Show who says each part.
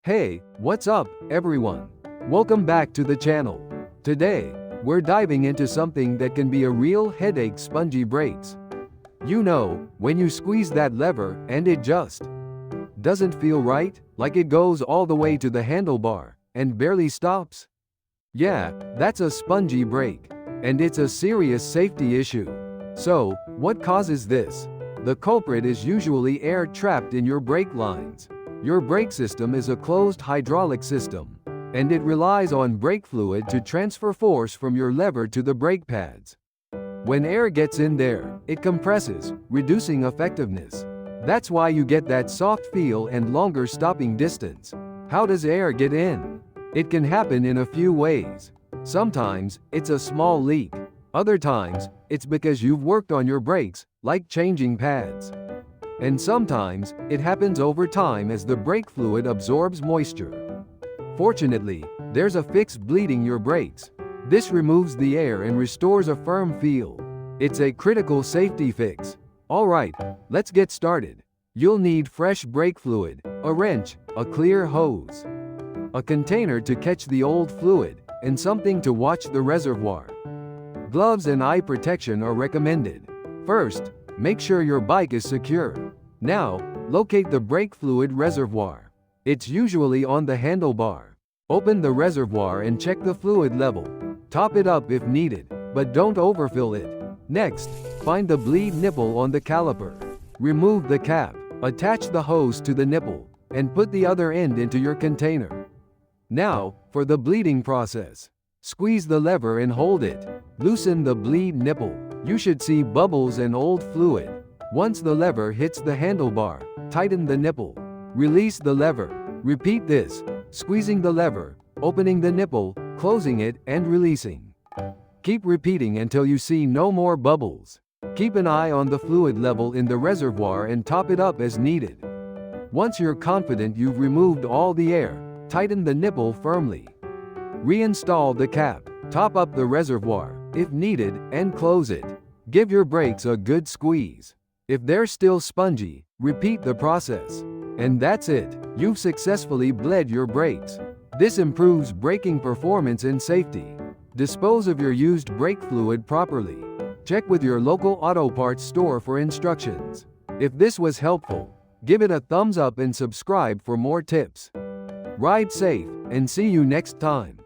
Speaker 1: Hey, what's up, everyone? Welcome back to the channel. Today, we're diving into something that can be a real headache: spongy brakes. You know, when you squeeze that lever and it just doesn't feel right, like it goes all the way to the handlebar and barely stops? Yeah, that's a spongy brake. And it's a serious safety issue. So, what causes this? The culprit is usually air trapped in your brake lines. Your brake system is a closed hydraulic system, and it relies on brake fluid to transfer force from your lever to the brake pads. When air gets in there, it compresses, reducing effectiveness. That's why you get that soft feel and longer stopping distance. How does air get in? It can happen in a few ways. Sometimes, it's a small leak. Other times, it's because you've worked on your brakes, like changing pads. And sometimes, it happens over time as the brake fluid absorbs moisture. Fortunately, there's a fix: bleeding your brakes. This removes the air and restores a firm feel. It's a critical safety fix. Alright, let's get started. You'll need fresh brake fluid, a wrench, a clear hose, a container to catch the old fluid, and something to watch the reservoir. Gloves and eye protection are recommended. First, make sure your bike is secure. Now, locate the brake fluid reservoir. It's usually on the handlebar. Open the reservoir and check the fluid level. Top it up if needed, but don't overfill it. Next, find the bleed nipple on the caliper. Remove the cap, attach the hose to the nipple, and put the other end into your container. Now, for the bleeding process. Squeeze the lever and hold it. Loosen the bleed nipple. You should see bubbles and old fluid. Once the lever hits the handlebar, tighten the nipple. Release the lever. Repeat this, squeezing the lever, opening the nipple, closing it, and releasing. Keep repeating until you see no more bubbles. Keep an eye on the fluid level in the reservoir and top it up as needed. Once you're confident you've removed all the air, tighten the nipple firmly. Reinstall the cap, top up the reservoir, if needed, and close it. Give your brakes a good squeeze. If they're still spongy, repeat the process. And that's it, you've successfully bled your brakes. This improves braking performance and safety. Dispose of your used brake fluid properly. Check with your local auto parts store for instructions. If this was helpful, give it a thumbs up and subscribe for more tips. Ride safe, and see you next time.